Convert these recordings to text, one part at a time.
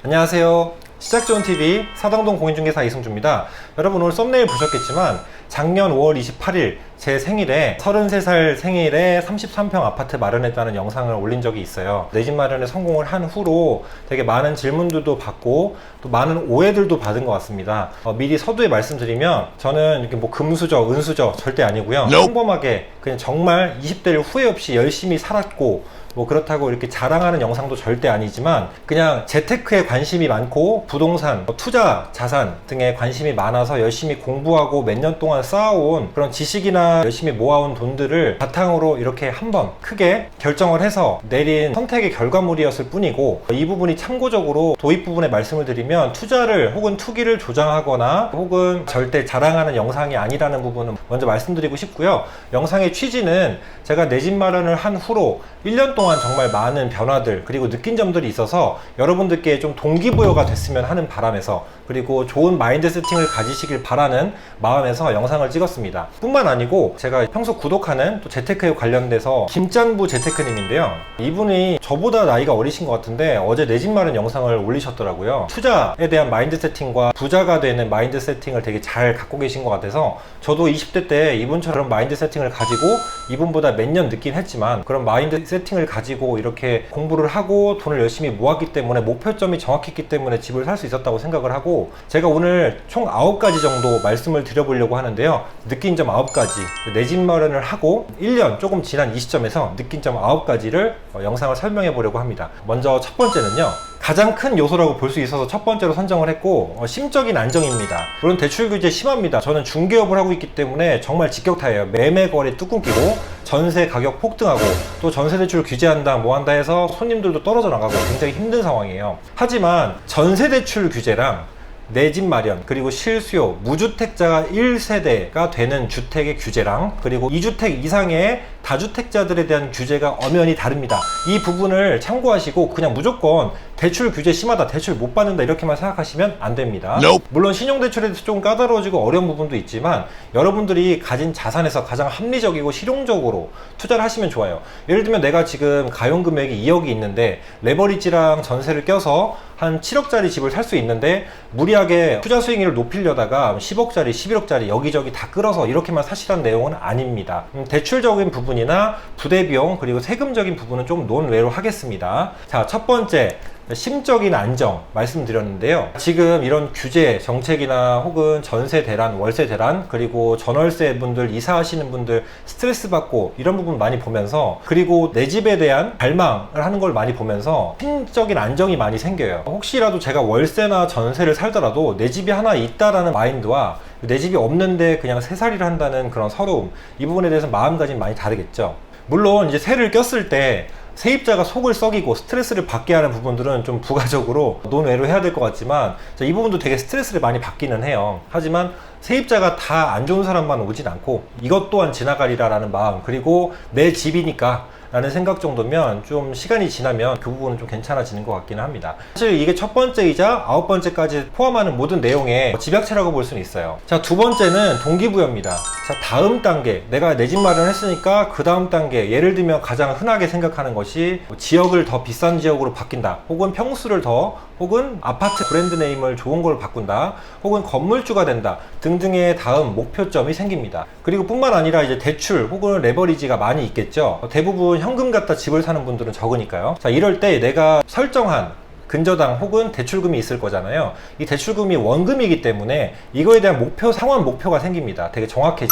안녕하세요. 시작좋은TV 사당동 공인중개사 이승주입니다. 여러분 오늘 썸네일 보셨겠지만 작년 5월 28일 제 생일에 33살 생일에 33평 아파트 마련했다는 영상을 올린 적이 있어요. 내 집 마련에 성공을 한 후로 되게 많은 질문들도 받고 또 많은 오해들도 받은 것 같습니다. 미리 서두에 말씀드리면 저는 이렇게 뭐 금수저, 은수저 절대 아니고요. 평범하게 그냥 정말 20대를 후회 없이 열심히 살았고 뭐 그렇다고 이렇게 자랑하는 영상도 절대 아니지만 그냥 재테크에 관심이 많고 부동산, 투자, 자산 등에 관심이 많아서 열심히 공부하고 몇 년 동안 쌓아온 그런 지식이나 열심히 모아온 돈들을 바탕으로 이렇게 한번 크게 결정을 해서 내린 선택의 결과물이었을 뿐이고, 이 부분이 참고적으로 도입 부분에 말씀을 드리면 투자를 혹은 투기를 조장하거나 혹은 절대 자랑하는 영상이 아니라는 부분은 먼저 말씀드리고 싶고요. 영상의 취지는 제가 내 집 마련을 한 후로 1년 동안 정말 많은 변화들 그리고 느낀 점들이 있어서 여러분들께 좀 동기부여가 됐으면 하는 바람에서, 그리고 좋은 마인드 세팅을 가지시길 바라는 마음에서 영상을 찍었습니다. 뿐만 아니고 제가 평소 구독하는 또 재테크에 관련돼서 김짠부 재테크님인데요, 이분이 저보다 나이가 어리신 것 같은데 어제 내 집 마련 영상을 올리셨더라고요. 투자에 대한 마인드 세팅과 부자가 되는 마인드 세팅을 되게 잘 갖고 계신 것 같아서 저도 20대 때 이분처럼 마인드 세팅을 가지고 이분보다 몇 년 늦긴 했지만 그런 마인드 세팅을 가지고 이렇게 공부를 하고 돈을 열심히 모았기 때문에 목표점이 정확했기 때문에 집을 살 수 있었다고 생각을 하고, 제가 오늘 총 9가지 정도 말씀을 드려보려고 하는데요. 느낀 점 9가지, 내 집 마련을 하고 1년 조금 지난 이 시점에서 느낀 점 9가지를 영상을 설명해 보려고 합니다. 먼저 첫 번째는요, 가장 큰 요소라고 볼 수 있어서 첫 번째로 선정을 했고, 심적인 안정입니다. 물론 대출 규제 심합니다. 저는 중개업을 하고 있기 때문에 정말 직격타예요. 매매 거래 뚝 끊기고 전세 가격 폭등하고 또 전세 대출 규제한다 뭐 한다 해서 손님들도 떨어져 나가고 굉장히 힘든 상황이에요. 하지만 전세 대출 규제랑 내 집 마련, 그리고 실수요, 무주택자가 1세대가 되는 주택의 규제랑 그리고 2주택 이상의 다주택자들에 대한 규제가 엄연히 다릅니다. 이 부분을 참고하시고 그냥 무조건 대출 규제 심하다, 대출 못 받는다 이렇게만 생각하시면 안 됩니다. 물론 신용대출에 대해서 좀 까다로워지고 어려운 부분도 있지만 여러분들이 가진 자산에서 가장 합리적이고 실용적으로 투자를 하시면 좋아요. 예를 들면 내가 지금 가용금액이 2억이 있는데 레버리지랑 전세를 껴서 한 7억짜리 집을 살 수 있는데 무리하게 투자 수익률을 높이려다가 10억짜리, 11억짜리 여기저기 다 끌어서 이렇게만 사시라는 내용은 아닙니다. 대출적인 부분이나 부대비용 그리고 세금적인 부분은 좀 논외로 하겠습니다. 자, 첫 번째, 심적인 안정 말씀드렸는데요. 지금 이런 규제 정책이나 혹은 전세 대란, 월세 대란, 그리고 전월세 분들, 이사하시는 분들 스트레스 받고 이런 부분 많이 보면서, 그리고 내 집에 대한 갈망을 하는 걸 많이 보면서 심적인 안정이 많이 생겨요. 혹시라도 제가 월세나 전세를 살더라도 내 집이 하나 있다라는 마인드와 내 집이 없는데 그냥 새살이를 한다는 그런 서러움, 이 부분에 대해서 마음가짐이 많이 다르겠죠. 물론 이제 세를 꼈을 때 세입자가 속을 썩이고 스트레스를 받게 하는 부분들은 좀 부가적으로 논외로 해야 될 것 같지만 이 부분도 되게 스트레스를 많이 받기는 해요. 하지만 세입자가 다 안 좋은 사람만 오진 않고 이것 또한 지나가리라 라는 마음, 그리고 내 집이니까 라는 생각 정도면 좀 시간이 지나면 그 부분은 좀 괜찮아지는 것 같기는 합니다. 사실 이게 첫 번째이자 9번째까지 포함하는 모든 내용의 집약체라고 볼 수는 있어요. 자, 두 번째는 동기부여입니다. 자, 다음 단계, 내가 내 집 마련했으니까 그 다음 단계, 예를 들면 가장 흔하게 생각하는 것이 지역을 더 비싼 지역으로 바뀐다, 혹은 평수를 더, 혹은 아파트 브랜드 네임을 좋은 걸 바꾼다, 혹은 건물주가 된다 등등의 다음 목표점이 생깁니다. 그리고 뿐만 아니라 이제 대출 혹은 레버리지가 많이 있겠죠. 대부분 현금 갖다 집을 사는 분들은 적으니까요. 자, 이럴 때 내가 설정한 근저당 혹은 대출금이 있을 거잖아요. 이 대출금이 원금이기 때문에 이거에 대한 목표, 상환 목표가 생깁니다. 되게 정확해지죠.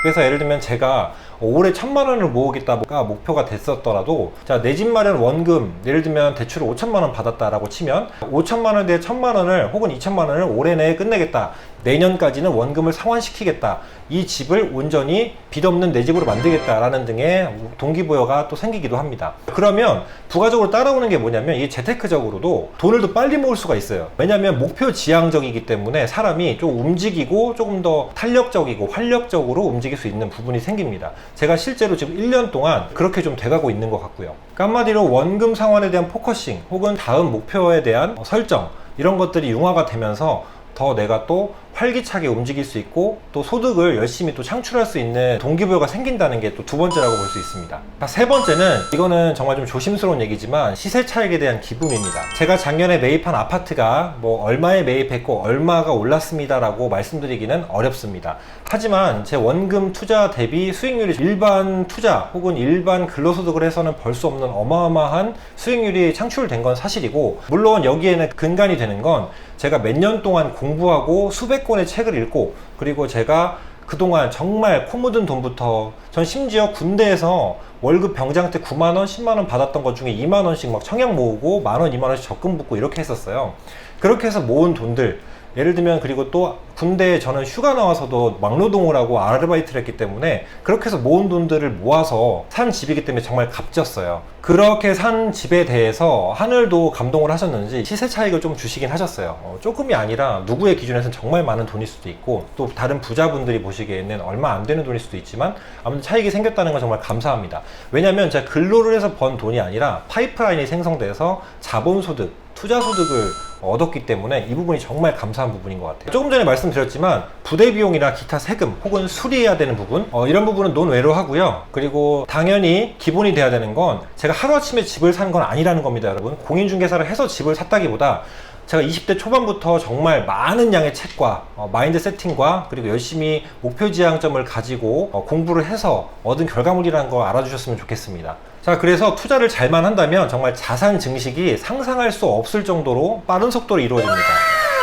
그래서 예를 들면 제가 올해 1000만 원을 모으겠다가 목표가 됐었더라도, 자, 내 집 마련 원금, 예를 들면 대출을 5천만 원 받았다라고 치면 5천만 원에 대해 1000만 원을 혹은 2천만 원을 올해 내에 끝내겠다, 내년까지는 원금을 상환시키겠다, 이 집을 온전히 빚 없는 내 집으로 만들겠다라는 등의 동기부여가 또 생기기도 합니다. 그러면 부가적으로 따라오는 게 뭐냐면 이게 재테크적으로도 돈을 더 빨리 모을 수가 있어요. 왜냐하면 목표 지향적이기 때문에 사람이 좀 움직이고 조금 더 탄력적이고 활력적으로 움직일 수 있는 부분이 생깁니다. 제가 실제로 지금 1년 동안 그렇게 좀 돼가고 있는 것 같고요. 한마디로 원금 상환에 대한 포커싱 혹은 다음 목표에 대한 설정, 이런 것들이 융화가 되면서 더 내가 또 활기차게 움직일 수 있고 또 소득을 열심히 또 창출할 수 있는 동기부여가 생긴다는 게 또 두 번째라고 볼 수 있습니다. 세 번째는, 이거는 정말 좀 조심스러운 얘기지만 시세 차익에 대한 기분입니다. 제가 작년에 매입한 아파트가 뭐 얼마에 매입했고 얼마가 올랐습니다 라고 말씀드리기는 어렵습니다. 하지만 제 원금 투자 대비 수익률이 일반 투자 혹은 일반 근로소득을 해서는 벌 수 없는 어마어마한 수익률이 창출된 건 사실이고, 물론 여기에는 근간이 되는 건 제가 몇 년 동안 공부하고 수백 권의 책을 읽고, 그리고 제가 그동안 정말 코 묻은 돈부터, 전 심지어 군대에서 월급 병장 때 9만원, 10만원 받았던 것 중에 2만원씩 막 청약 모으고 만원, 2만원씩 적금 붓고 이렇게 했었어요. 그렇게 해서 모은 돈들, 예를 들면, 그리고 또 군대에 저는 휴가 나와서도 막노동을 하고 아르바이트를 했기 때문에 그렇게 해서 모은 돈들을 모아서 산 집이기 때문에 정말 값졌어요. 그렇게 산 집에 대해서 하늘도 감동을 하셨는지 시세 차익을 좀 주시긴 하셨어요. 조금이 아니라 누구의 기준에서는 정말 많은 돈일 수도 있고, 또 다른 부자분들이 보시기에는 얼마 안 되는 돈일 수도 있지만 아무튼 차익이 생겼다는 건 정말 감사합니다. 왜냐면 제가 근로를 해서 번 돈이 아니라 파이프라인이 생성돼서 자본소득, 투자소득을 얻었기 때문에 이 부분이 정말 감사한 부분인 것 같아요. 조금 전에 말씀드렸지만 부대 비용이나 기타 세금 혹은 수리해야 되는 부분, 이런 부분은 논외로 하고요. 그리고 당연히 기본이 돼야 되는 건, 제가 하루아침에 집을 산 건 아니라는 겁니다. 여러분, 공인중개사를 해서 집을 샀다기보다 제가 20대 초반부터 정말 많은 양의 책과 마인드 세팅과 그리고 열심히 목표 지향점을 가지고 공부를 해서 얻은 결과물이라는 거 알아주셨으면 좋겠습니다. 자, 그래서 투자를 잘만 한다면 정말 자산 증식이 상상할 수 없을 정도로 빠른 속도로 이루어집니다.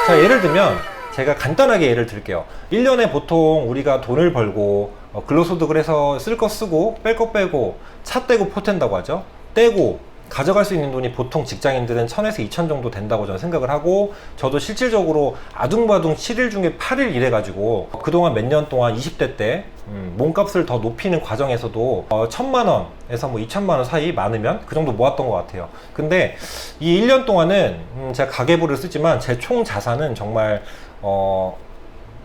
자, 예를 들면 제가 간단하게 예를 들게요. 1년에 보통 우리가 돈을 벌고 근로소득을 해서 쓸 거 쓰고 뺄 거 빼고 차 떼고 포 탠다고 하죠. 떼고 가져갈 수 있는 돈이 보통 직장인들은 1000에서 2000 정도 된다고 저는 생각을 하고, 저도 실질적으로 아둥바둥 7일 중에 8일 일해가지고 그동안 몇 년 동안 20대 때 몸값을 더 높이는 과정에서도 1000만원에서 뭐 2000만원 사이 많으면 그 정도 모았던 것 같아요. 근데 이 1년 동안은 제가 가계부를 쓰지만 제 총 자산은 정말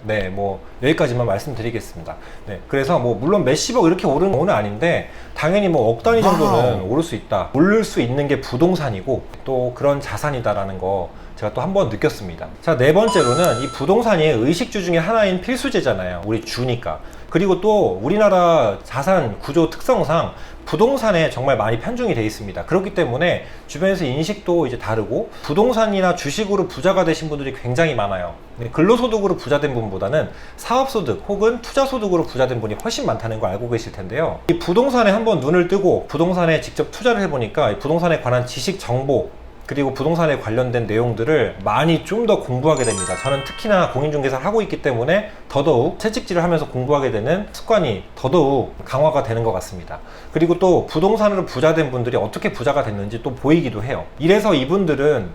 네, 뭐 여기까지만 말씀드리겠습니다. 네, 그래서 뭐 물론 몇십억 이렇게 오른 경우는 아닌데 당연히 뭐 억 단위 정도는 오를 수 있다. 오를 수 있는 게 부동산이고 또 그런 자산이다라는 거 제가 또 한 번 느꼈습니다. 자, 네 번째로는 이 부동산이 의식주 중에 하나인 필수제잖아요. 우리 주니까. 그리고 또 우리나라 자산 구조 특성상 부동산에 정말 많이 편중이 되어 있습니다. 그렇기 때문에 주변에서 인식도 이제 다르고, 부동산이나 주식으로 부자가 되신 분들이 굉장히 많아요. 근로소득으로 부자된 분보다는 사업소득 혹은 투자소득으로 부자된 분이 훨씬 많다는 거 알고 계실 텐데요. 이 부동산에 한번 눈을 뜨고 부동산에 직접 투자를 해보니까 이 부동산에 관한 지식 정보, 그리고 부동산에 관련된 내용들을 많이 좀 더 공부하게 됩니다. 저는 특히나 공인중개사를 하고 있기 때문에 더더욱 채찍질을 하면서 공부하게 되는 습관이 더더욱 강화가 되는 것 같습니다. 그리고 또 부동산으로 부자된 분들이 어떻게 부자가 됐는지 또 보이기도 해요. 이래서 이분들은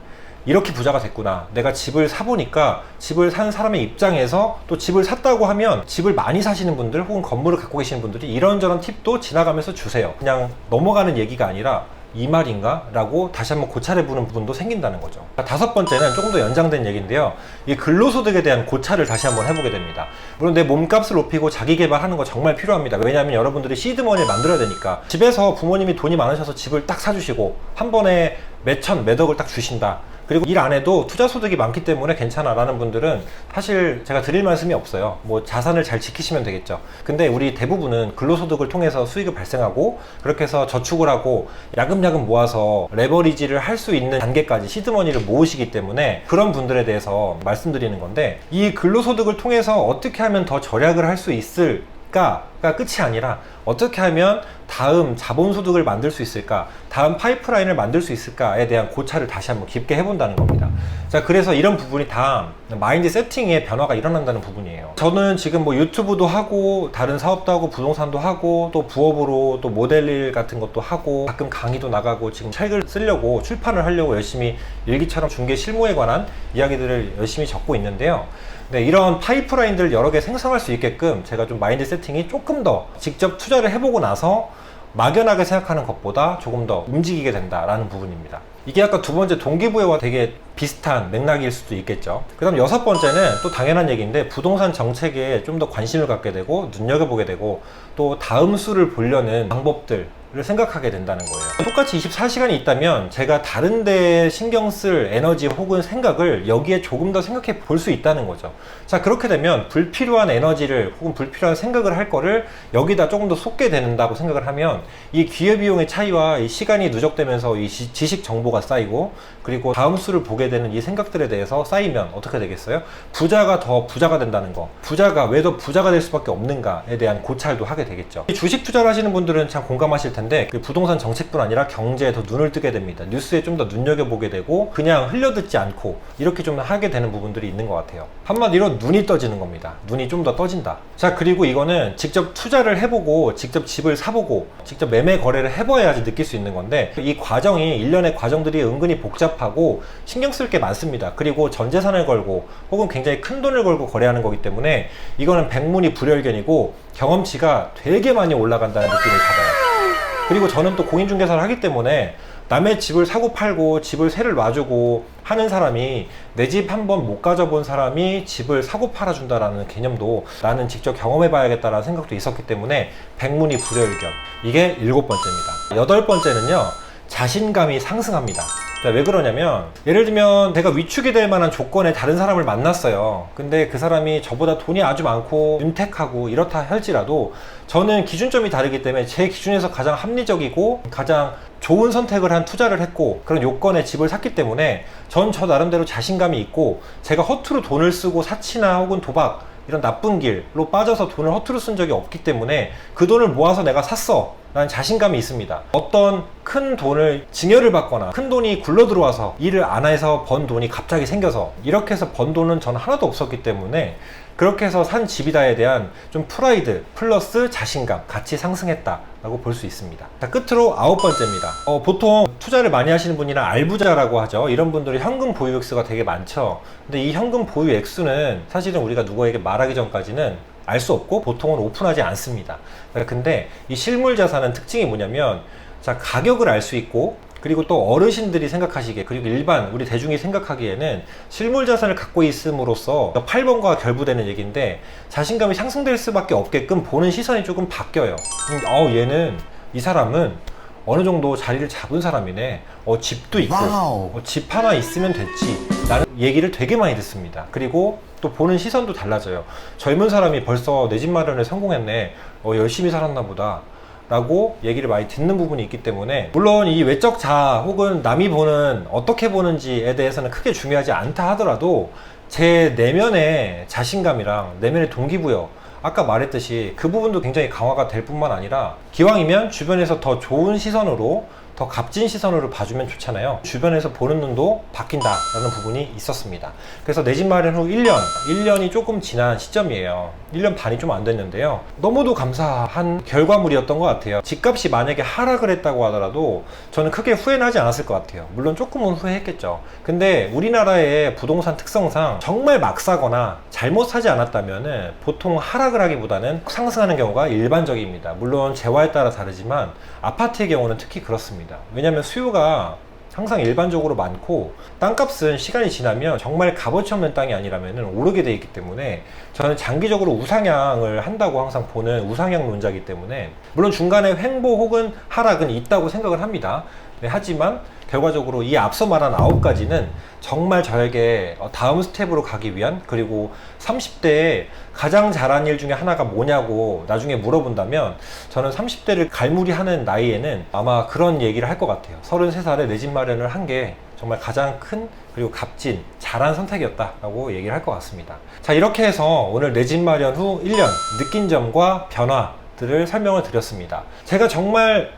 이렇게 부자가 됐구나. 내가 집을 사보니까 집을 산 사람의 입장에서, 또 집을 샀다고 하면 집을 많이 사시는 분들 혹은 건물을 갖고 계시는 분들이 이런저런 팁도 지나가면서 주세요. 그냥 넘어가는 얘기가 아니라 이 말인가? 라고 다시 한번 고찰해 보는 부분도 생긴다는 거죠. 다섯 번째는 조금 더 연장된 얘기인데요. 이 근로소득에 대한 고찰을 다시 한번 해보게 됩니다. 물론 내 몸값을 높이고 자기 개발하는 거 정말 필요합니다. 왜냐하면 여러분들이 시드머니를 만들어야 되니까. 집에서 부모님이 돈이 많으셔서 집을 딱 사주시고 한 번에 몇천, 몇억을 딱 주신다. 그리고 일 안 해도 투자 소득이 많기 때문에 괜찮아 라는 분들은 사실 제가 드릴 말씀이 없어요. 뭐 자산을 잘 지키시면 되겠죠. 근데 우리 대부분은 근로소득을 통해서 수익을 발생하고 그렇게 해서 저축을 하고 야금야금 모아서 레버리지를 할 수 있는 단계까지 시드머니를 모으시기 때문에 그런 분들에 대해서 말씀드리는 건데, 이 근로소득을 통해서 어떻게 하면 더 절약을 할 수 있을까? 가 끝이 아니라 어떻게 하면 다음 자본소득을 만들 수 있을까, 다음 파이프라인을 만들 수 있을까에 대한 고찰을 다시 한번 깊게 해본다는 겁니다. 자, 그래서 이런 부분이 다 마인드 세팅의 변화가 일어난다는 부분이에요. 저는 지금 뭐 유튜브도 하고 다른 사업도 하고 부동산도 하고 또 부업으로 또 모델 일 같은 것도 하고 가끔 강의도 나가고 지금 책을 쓰려고 출판을 하려고 열심히 일기처럼 중개 실무에 관한 이야기들을 열심히 적고 있는데요. 네, 이런 파이프라인들을 여러 개 생성할 수 있게끔 제가 좀 마인드 세팅이 조금 더 직접 투자를 해보고 나서 막연하게 생각하는 것보다 조금 더 움직이게 된다라는 부분입니다. 이게 아까 두 번째 동기부여와 되게 비슷한 맥락일 수도 있겠죠. 그 다음 여섯 번째는 또 당연한 얘기인데, 부동산 정책에 좀 더 관심을 갖게 되고 눈여겨보게 되고 또 다음 수를 보려는 방법들, 생각하게 된다는 거예요. 똑같이 24시간이 있다면 제가 다른 데 신경 쓸 에너지 혹은 생각을 여기에 조금 더 생각해 볼 수 있다는 거죠. 자, 그렇게 되면 불필요한 에너지를 혹은 불필요한 생각을 할 거를 여기다 조금 더 쏟게 된다고 생각을 하면 이 기회비용의 차이와 이 시간이 누적되면서 이 지식 정보가 쌓이고 그리고 다음 수를 보게 되는 이 생각들에 대해서 쌓이면 어떻게 되겠어요? 부자가 더 부자가 된다는 거. 부자가 왜 더 부자가 될 수밖에 없는가에 대한 고찰도 하게 되겠죠. 주식 투자를 하시는 분들은 참 공감하실 텐데 그 부동산 정책뿐 아니라 경제에 더 눈을 뜨게 됩니다. 뉴스에 좀 더 눈여겨보게 되고 그냥 흘려듣지 않고 이렇게 좀 하게 되는 부분들이 있는 것 같아요. 한마디로 눈이 떠지는 겁니다. 눈이 좀 더 떠진다. 자, 그리고 이거는 직접 투자를 해보고 직접 집을 사보고 직접 매매 거래를 해봐야지 느낄 수 있는 건데 이 과정이 일련의 과정들이 은근히 복잡하고 신경 쓸 게 많습니다. 그리고 전 재산을 걸고 혹은 굉장히 큰 돈을 걸고 거래하는 거기 때문에 이거는 백문이 불여일견이고 경험치가 되게 많이 올라간다는 느낌을 받아요. 그리고 저는 또 공인중개사를 하기 때문에 남의 집을 사고 팔고 집을 세를 놔주고 하는 사람이 내 집 한 번 못 가져본 사람이 집을 사고 팔아준다라는 개념도 나는 직접 경험해 봐야겠다라는 생각도 있었기 때문에 백문이 불여일견. 이게 7번째입니다. 8번째는요, 자신감이 상승합니다. 왜 그러냐면 예를 들면 내가 위축이 될 만한 조건의 다른 사람을 만났어요. 근데 그 사람이 저보다 돈이 아주 많고 윤택하고 이렇다 할지라도 저는 기준점이 다르기 때문에 제 기준에서 가장 합리적이고 가장 좋은 선택을 한 투자를 했고 그런 요건의 집을 샀기 때문에 전 저 나름대로 자신감이 있고 제가 허투루 돈을 쓰고 사치나 혹은 도박 이런 나쁜 길로 빠져서 돈을 허투루 쓴 적이 없기 때문에 그 돈을 모아서 내가 샀어 라는 자신감이 있습니다. 어떤 큰 돈을 증여를 받거나 큰 돈이 굴러 들어와서 일을 안 해서 번 돈이 갑자기 생겨서 이렇게 해서 번 돈은 저는 하나도 없었기 때문에 그렇게 해서 산 집이다에 대한 좀 프라이드 플러스 자신감 같이 상승했다 라고 볼 수 있습니다. 자, 끝으로 9번째입니다. 보통 투자를 많이 하시는 분이나 알부자라고 하죠. 이런 분들이 현금 보유 액수가 되게 많죠. 근데 이 현금 보유 액수는 사실은 우리가 누구에게 말하기 전까지는 알 수 없고 보통은 오픈하지 않습니다. 근데 이 실물 자산은 특징이 뭐냐면 자, 가격을 알 수 있고 그리고 또 어르신들이 생각하시기에 그리고 일반 우리 대중이 생각하기에는 실물 자산을 갖고 있음으로써 8번과 결부되는 얘기인데 자신감이 상승될 수밖에 없게끔 보는 시선이 조금 바뀌어요. 얘는 이 사람은 어느 정도 자리를 잡은 사람이네. 집도 있고 집 하나 있으면 됐지 라는 얘기를 되게 많이 듣습니다. 그리고 또 보는 시선도 달라져요. 젊은 사람이 벌써 내 집 마련에 성공했네. 열심히 살았나 보다 라고 얘기를 많이 듣는 부분이 있기 때문에 물론 이 외적 자아 혹은 남이 보는 어떻게 보는지에 대해서는 크게 중요하지 않다 하더라도 제 내면의 자신감이랑 내면의 동기부여 아까 말했듯이 그 부분도 굉장히 강화가 될 뿐만 아니라 기왕이면 주변에서 더 좋은 시선으로 더 값진 시선으로 봐주면 좋잖아요. 주변에서 보는 눈도 바뀐다라는 부분이 있었습니다. 그래서 내 집 마련 후 1년이 조금 지난 시점이에요. 1년 반이 좀 안 됐는데요. 너무도 감사한 결과물이었던 것 같아요. 집값이 만약에 하락을 했다고 하더라도 저는 크게 후회는 하지 않았을 것 같아요. 물론 조금은 후회했겠죠. 근데 우리나라의 부동산 특성상 정말 막 사거나 잘못 사지 않았다면 보통 하락을 하기보다는 상승하는 경우가 일반적입니다. 물론 재화에 따라 다르지만 아파트의 경우는 특히 그렇습니다. 왜냐하면 수요가 항상 일반적으로 많고 땅값은 시간이 지나면 정말 값어치 없는 땅이 아니라면 오르게 돼 있기 때문에 저는 장기적으로 우상향을 한다고 항상 보는 우상향 논자이기 때문에 물론 중간에 횡보 혹은 하락은 있다고 생각을 합니다. 네, 하지만 결과적으로 이 앞서 말한 9가지는 정말 저에게 다음 스텝으로 가기 위한 그리고 30대에 가장 잘한 일 중에 하나가 뭐냐고 나중에 물어본다면 저는 30대를 갈무리하는 나이에는 아마 그런 얘기를 할 것 같아요. 33살에 내 집 마련을 한 게 정말 가장 큰 그리고 값진 잘한 선택이었다라고 얘기를 할 것 같습니다. 자, 이렇게 해서 오늘 내 집 마련 후 1년 느낀 점과 변화들을 설명을 드렸습니다. 제가 정말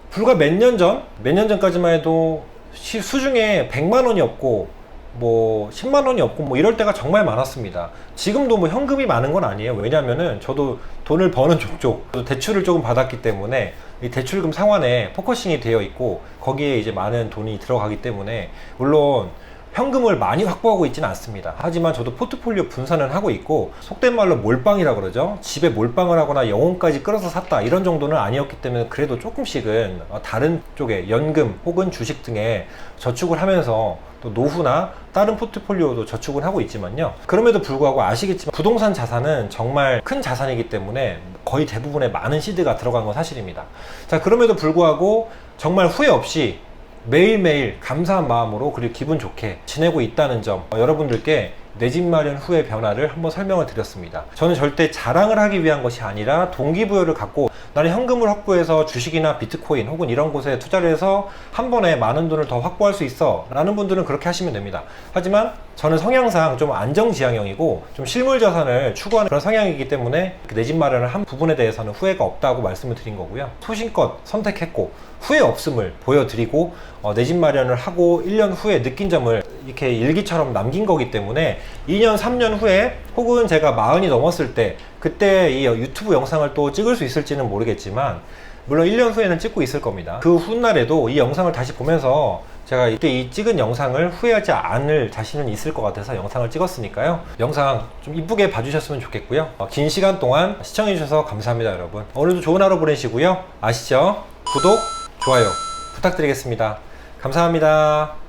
불과 몇 년 전까지만 해도 수중에 100만 원이 없고 뭐 10만 원이 없고 뭐 이럴 때가 정말 많았습니다. 지금도 뭐 현금이 많은 건 아니에요. 왜냐면은 저도 돈을 버는 족족 대출을 조금 받았기 때문에 이 대출금 상환에 포커싱이 되어 있고 거기에 이제 많은 돈이 들어가기 때문에 물론 현금을 많이 확보하고 있지는 않습니다. 하지만 저도 포트폴리오 분산을 하고 있고 속된 말로 몰빵이라고 그러죠. 집에 몰빵을 하거나 영혼까지 끌어서 샀다 이런 정도는 아니었기 때문에 그래도 조금씩은 다른 쪽에 연금 혹은 주식 등에 저축을 하면서 또 노후나 다른 포트폴리오도 저축을 하고 있지만요. 그럼에도 불구하고 아시겠지만 부동산 자산은 정말 큰 자산이기 때문에 거의 대부분의 많은 시드가 들어간 건 사실입니다. 자, 그럼에도 불구하고 정말 후회 없이 매일매일 감사한 마음으로 그리고 기분 좋게 지내고 있다는 점, 여러분들께 내 집 마련 후의 변화를 한번 설명을 드렸습니다. 저는 절대 자랑을 하기 위한 것이 아니라 동기부여를 갖고 나는 현금을 확보해서 주식이나 비트코인 혹은 이런 곳에 투자를 해서 한 번에 많은 돈을 더 확보할 수 있어 라는 분들은 그렇게 하시면 됩니다. 하지만 저는 성향상 좀 안정지향형이고 좀 실물 자산을 추구하는 그런 성향이기 때문에 내 집 마련을 한 부분에 대해서는 후회가 없다고 말씀을 드린 거고요. 소신껏 선택했고 후회 없음을 보여드리고 내 집 마련을 하고 1년 후에 느낀 점을 이렇게 일기처럼 남긴 거기 때문에 2년, 3년 후에 혹은 제가 40이 넘었을 때 그때 이 유튜브 영상을 또 찍을 수 있을지는 모르겠지만 물론 1년 후에는 찍고 있을 겁니다. 그 훗날에도 이 영상을 다시 보면서 제가 이때 이 찍은 영상을 후회하지 않을 자신은 있을 것 같아서 영상을 찍었으니까요. 영상 좀 이쁘게 봐주셨으면 좋겠고요. 긴 시간 동안 시청해주셔서 감사합니다, 여러분. 오늘도 좋은 하루 보내시고요. 아시죠? 구독, 좋아요 부탁드리겠습니다. 감사합니다.